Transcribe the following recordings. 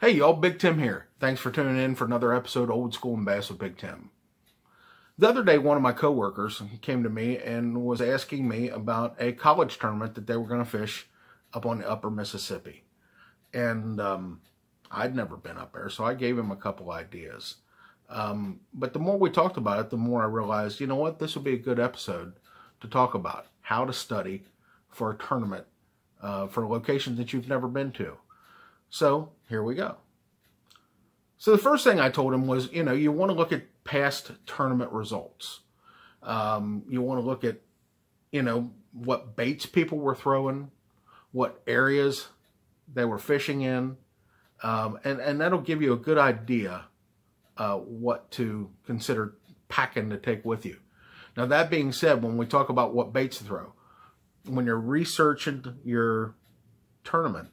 Hey y'all, Big Tim here. Thanks for tuning in for another episode of Old School and Bass with Big Tim. The other day, one of my coworkers came to me and was asking me about a college tournament that they were going to fish up on the upper Mississippi. And I'd never been up there, so I gave him a couple ideas. But the more we talked about it, the more I realized, you know what, this would be a good episode to talk about how to study for a tournament for locations that you've never been to. So here we go. So the first thing I told him was, you want to look at past tournament results. You want to look at, what baits people were throwing, what areas they were fishing in, and that'll give you a good idea what to consider packing to take with you. Now, that being said, when we talk about what baits to throw, when you're researching your tournament,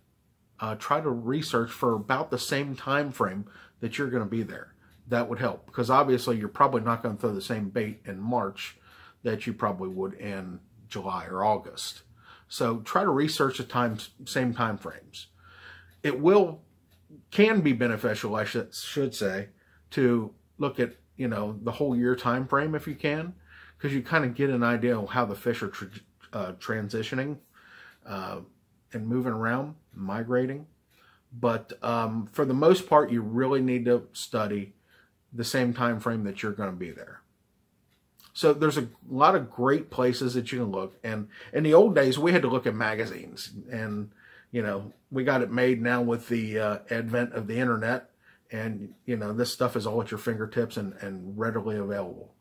try to research for about the same time frame that you're going to be there. That would help, because obviously you're probably not going to throw the same bait in March that you probably would in July or August. So try to research the same time frames. It can be beneficial, I should say, to look at the whole year time frame if you can, because you kind of get an idea of how the fish are transitioning and moving around, migrating. But for the most part, you really need to study the same time frame that you're going to be there. So there's a lot of great places that you can look. And in the old days, we had to look at magazines. And, we got it made now with the advent of the internet. And, this stuff is all at your fingertips and readily available.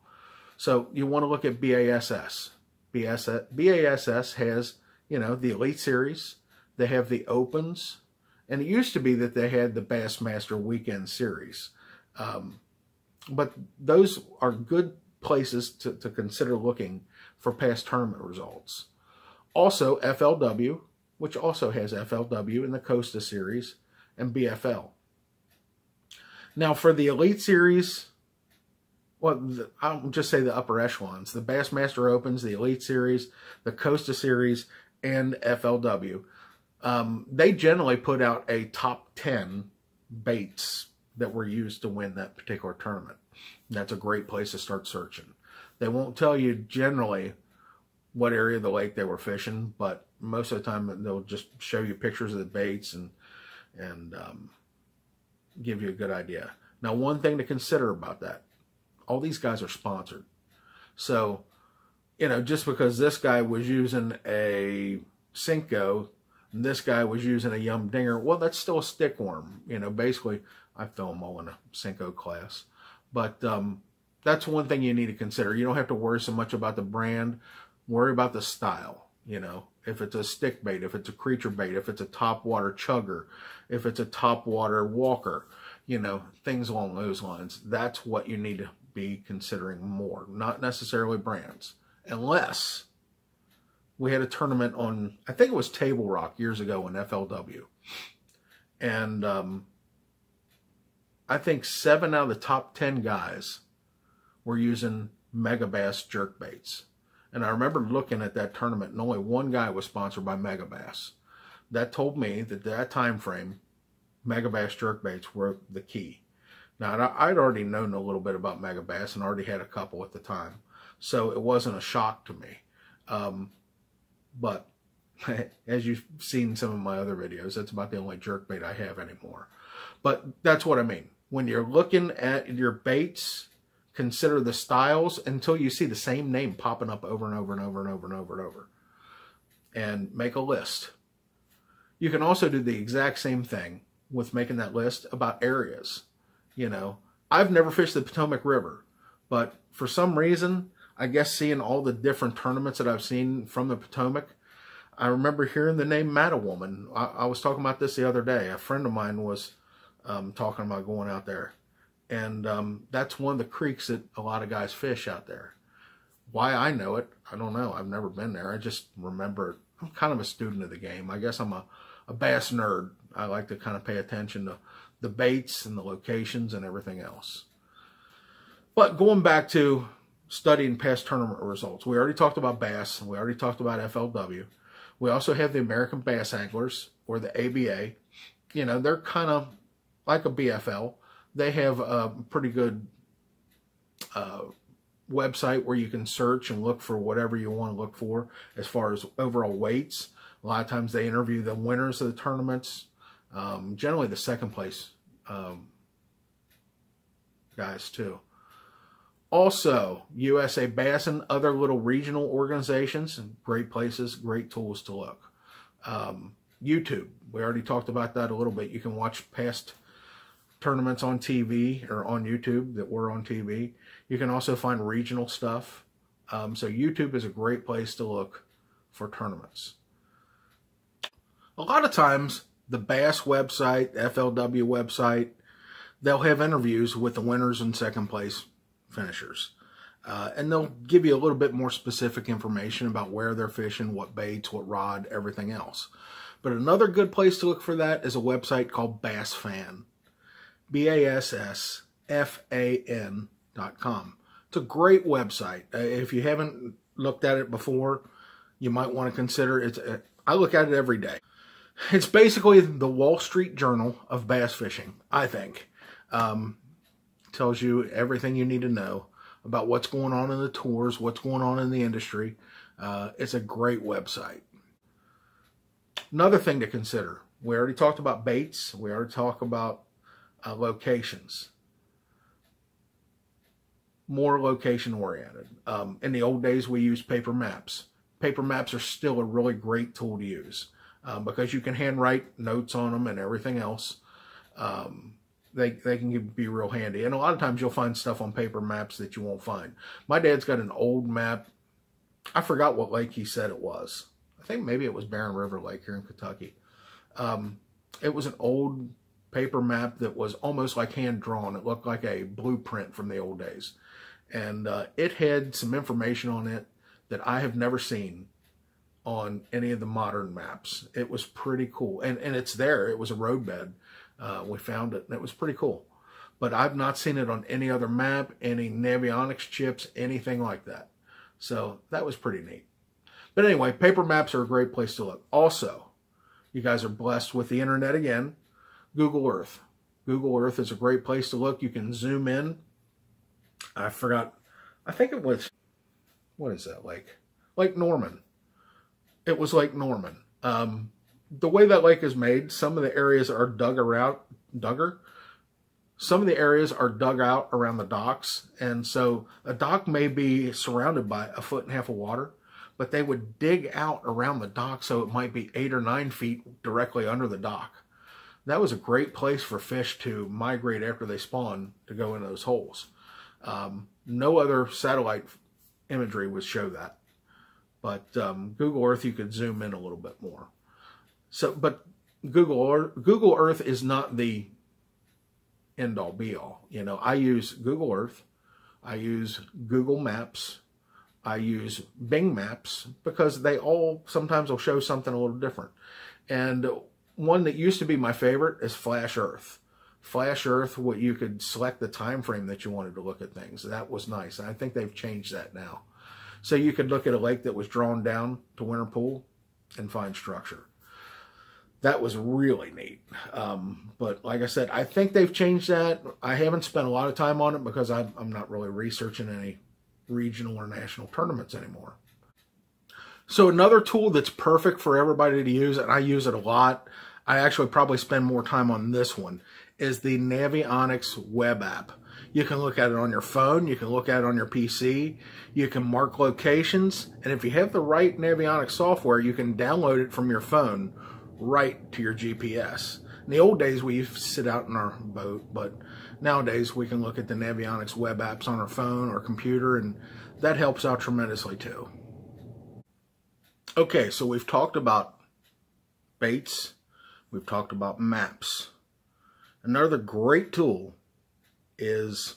So you want to look at BASS. BASS has, the Elite Series. They have the Opens. And it used to be that they had the Bassmaster Weekend Series. But those are good places to consider looking for past tournament results. Also, FLW, which also has FLW in the Costa Series, and BFL. Now, for the Elite Series, I'll just say the upper echelons. The Bassmaster Opens, the Elite Series, the Costa Series, and FLW. They generally put out a top 10 baits that were used to win that particular tournament. That's a great place to start searching. They won't tell you generally what area of the lake they were fishing, but most of the time they'll just show you pictures of the baits and give you a good idea. Now, one thing to consider about that, all these guys are sponsored. So, just because this guy was using a Senko, and this guy was using a Yum Dinger, well, that's still a stick worm. Basically, I throw them all in a Senko class. But that's one thing you need to consider. You don't have to worry so much about the brand. Worry about the style. If it's a stick bait, if it's a creature bait, if it's a topwater chugger, if it's a topwater walker, things along those lines. That's what you need to be considering more, not necessarily brands. Unless we had a tournament on, I think it was Table Rock years ago in FLW. And I think 7 out of the top 10 guys were using Megabass jerk baits. And I remember looking at that tournament and only one guy was sponsored by Megabass. That told me that time frame, Megabass jerk baits were the key. Now, I'd already known a little bit about Megabass and already had a couple at the time. So it wasn't a shock to me. But as you've seen some of my other videos, that's about the only jerkbait I have anymore. But that's what I mean. When you're looking at your baits, consider the styles until you see the same name popping up over and over and over and over and over and over. And make a list. You can also do the exact same thing with making that list about areas. I've never fished the Potomac River, but for some reason, I guess seeing all the different tournaments that I've seen from the Potomac, I remember hearing the name Mattawoman. I was talking about this the other day. A friend of mine was talking about going out there. And that's one of the creeks that a lot of guys fish out there. Why I know it, I don't know. I've never been there. I just remember it. I'm kind of a student of the game. I guess I'm a bass nerd. I like to kind of pay attention to the baits and the locations and everything else. But going back to studying past tournament results, we already talked about bass. We already talked about FLW. We also have the American Bass Anglers, or the ABA. They're kind of like a BFL, they have a pretty good website where you can search and look for whatever you want to look for as far as overall weights. A lot of times they interview the winners of the tournaments, generally the second place guys too. Also, USA Bass and other little regional organizations, great places, great tools to look. YouTube, we already talked about that a little bit. You can watch past tournaments on TV or on YouTube that were on TV. You can also find regional stuff. So YouTube is a great place to look for tournaments. A lot of times, the Bass website, FLW website, they'll have interviews with the winners and second place finishers. And they'll give you a little bit more specific information about where they're fishing, what baits, what rod, everything else. But another good place to look for that is a website called BassFan. BassFan.com. It's a great website. If you haven't looked at it before, you might want to consider it. I look at it every day. It's basically the Wall Street Journal of bass fishing, I think. Tells you everything you need to know about what's going on in the tours, what's going on in the industry. It's a great website. Another thing to consider, we already talked about baits, we already talked about locations. More location oriented. In the old days, we used paper maps. Paper maps are still a really great tool to use because you can handwrite notes on them and everything else. They can be real handy. And a lot of times you'll find stuff on paper maps that you won't find. My dad's got an old map. I forgot what lake he said it was. I think maybe it was Barren River Lake here in Kentucky. It was an old paper map that was almost like hand-drawn. It looked like a blueprint from the old days. And it had some information on it that I have never seen on any of the modern maps. It was pretty cool. And it's there. It was a roadbed. We found it, and it was pretty cool. But I've not seen it on any other map, any Navionics chips, anything like that. So that was pretty neat. But anyway, paper maps are a great place to look. Also, you guys are blessed with the internet again. Google Earth. Google Earth is a great place to look. You can zoom in. I forgot. I think it was, what is that lake? Lake Norman. It was Lake Norman. The way that lake is made, some of the areas are dug out around the docks. And so a dock may be surrounded by 1.5 feet of water, but they would dig out around the dock so it might be 8 or 9 feet directly under the dock. That was a great place for fish to migrate after they spawn to go into those holes. No other satellite imagery would show that. But Google Earth, you could zoom in a little bit more. So, but Google Earth is not the end-all, be-all. You know, I use Google Earth. I use Google Maps. I use Bing Maps because they all sometimes will show something a little different. And one that used to be my favorite is Flash Earth. Flash Earth, what you could select the time frame that you wanted to look at things. That was nice. And I think they've changed that now. So you could look at a lake that was drawn down to winter pool and find structure. That was really neat. But like I said, I think they've changed that. I haven't spent a lot of time on it because I'm not really researching any regional or national tournaments anymore. So another tool that's perfect for everybody to use, and I use it a lot, I actually probably spend more time on this one, is the Navionics web app. You can look at it on your phone, you can look at it on your PC, you can mark locations, and if you have the right Navionics software, you can download it from your phone right to your GPS. In the old days, we used to sit out in our boat, but nowadays we can look at the Navionics web apps on our phone or computer, and that helps out tremendously too. Okay, so we've talked about baits, we've talked about maps. Another great tool is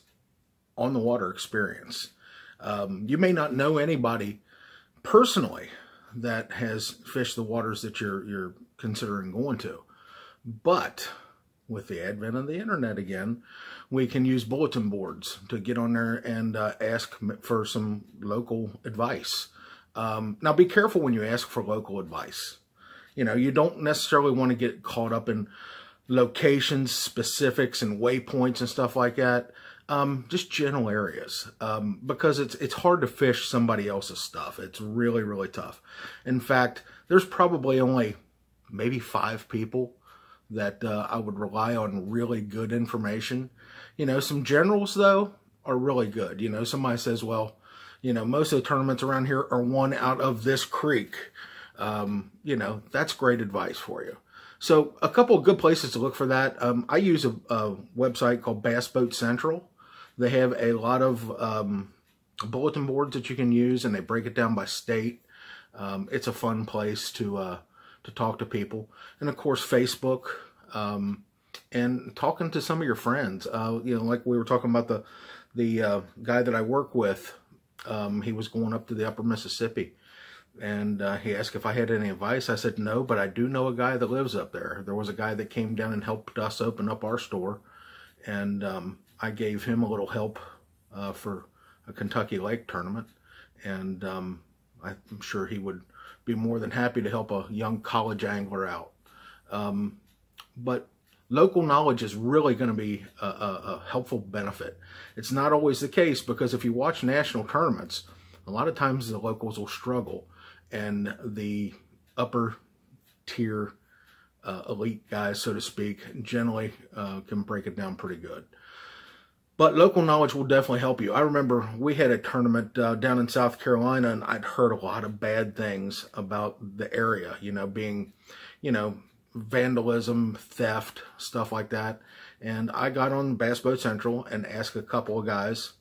on the water experience. You may not know anybody personally that has fished the waters that you're considering going to, but with the advent of the internet again, we can use bulletin boards to get on there and ask for some local advice. Now be careful when you ask for local advice. You know, you don't necessarily want to get caught up in locations, specifics, and waypoints and stuff like that. Just general areas, because it's hard to fish somebody else's stuff. It's really, really tough. In fact, there's probably only maybe 5 people that I would rely on really good information. You know, some generals, though, are really good. You know, somebody says, well, you know, most of the tournaments around here are won out of this creek. You know, that's great advice for you. So a couple of good places to look for that. I use a website called Bass Boat Central. They have a lot of bulletin boards that you can use, and they break it down by state. It's a fun place to talk to people. And of course, Facebook, and talking to some of your friends. You know, like we were talking about the guy that I work with. He was going up to the upper Mississippi, and he asked if I had any advice. I said no, but I do know a guy that lives up there. There was a guy that came down and helped us open up our store, and I gave him a little help for a Kentucky Lake tournament, and I'm sure he would be more than happy to help a young college angler out. But local knowledge is really going to be a helpful benefit. It's not always the case, because if you watch national tournaments, a lot of times the locals will struggle, and the upper tier elite guys, so to speak, generally can break it down pretty good. But local knowledge will definitely help you. I remember we had a tournament down in South Carolina, and I'd heard a lot of bad things about the area, you know, being, you know, vandalism, theft, stuff like that. And I got on Bass Boat Central and asked a couple of guys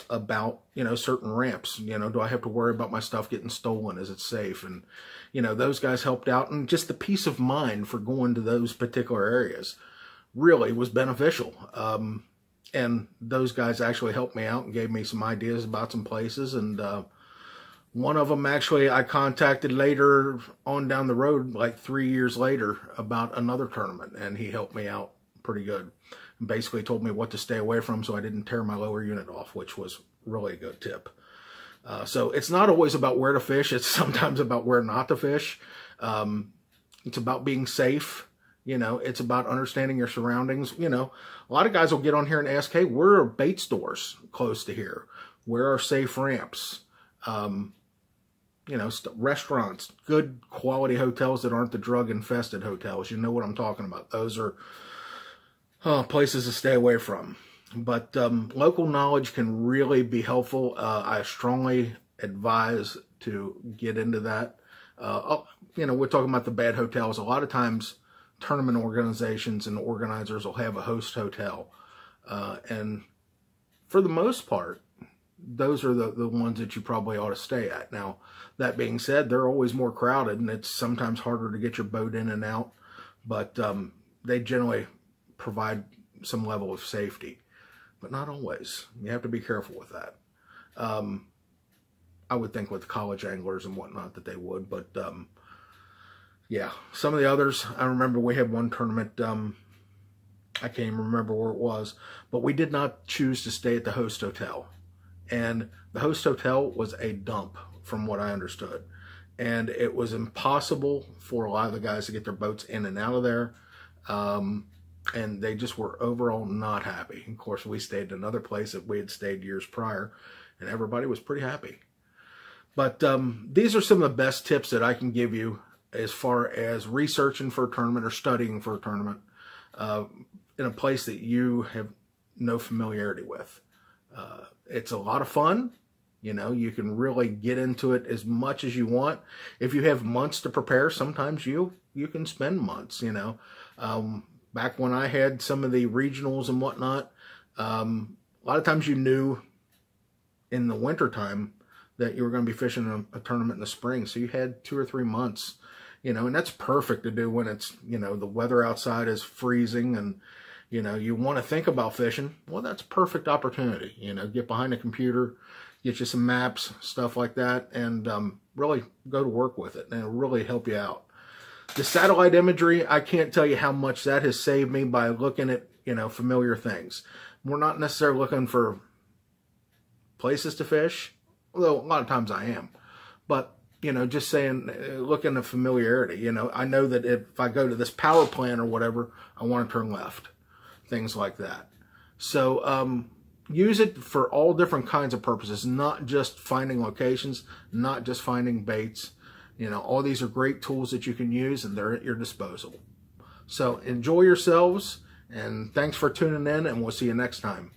about, you know, certain ramps. You know, do I have to worry about my stuff getting stolen? Is it safe? And, you know, those guys helped out, and just the peace of mind for going to those particular areas really was beneficial. And those guys actually helped me out and gave me some ideas about some places. And one of them actually I contacted later on down the road, like 3 years later, about another tournament, and he helped me out pretty good. And basically told me what to stay away from so I didn't tear my lower unit off, which was really a good tip. So it's not always about where to fish. It's sometimes about where not to fish. It's about being safe. You know, it's about understanding your surroundings. You know, a lot of guys will get on here and ask, hey, where are bait stores close to here? Where are safe ramps? You know, restaurants, good quality hotels that aren't the drug-infested hotels. You know what I'm talking about. Those are places to stay away from. But local knowledge can really be helpful. I strongly advise to get into that. You know, we're talking about the bad hotels. A lot of times, tournament organizations and organizers will have a host hotel. And for the most part, those are the ones that you probably ought to stay at. Now, that being said, they're always more crowded, and it's sometimes harder to get your boat in and out. But they generally provide some level of safety. But not always. You have to be careful with that. I would think with college anglers and whatnot that they would, but yeah, some of the others, I remember we had one tournament, I can't even remember where it was, but we did not choose to stay at the host hotel. And the host hotel was a dump, from what I understood. And it was impossible for a lot of the guys to get their boats in and out of there. And they just were overall not happy. Of course, we stayed in another place that we had stayed years prior, and everybody was pretty happy. But these are some of the best tips that I can give you as far as researching for a tournament or studying for a tournament in a place that you have no familiarity with. It's a lot of fun. You know, you can really get into it as much as you want. If you have months to prepare, sometimes you can spend months, you know. Back when I had some of the regionals and whatnot, a lot of times you knew in the wintertime that you were going to be fishing a tournament in the spring. So you had 2 or 3 months, you know, and that's perfect to do when it's, you know, the weather outside is freezing and, you know, you want to think about fishing. Well, that's a perfect opportunity, you know, get behind a computer, get you some maps, stuff like that, and really go to work with it, and it'll really help you out. The satellite imagery, I can't tell you how much that has saved me by looking at, you know, familiar things. We're not necessarily looking for places to fish, although a lot of times I am. But just saying, looking at familiarity. I know that if I go to this power plant or whatever, I want to turn left, things like that. So use it for all different kinds of purposes, not just finding locations, not just finding baits. All these are great tools that you can use, and they're at your disposal. So enjoy yourselves, and thanks for tuning in, and we'll see you next time.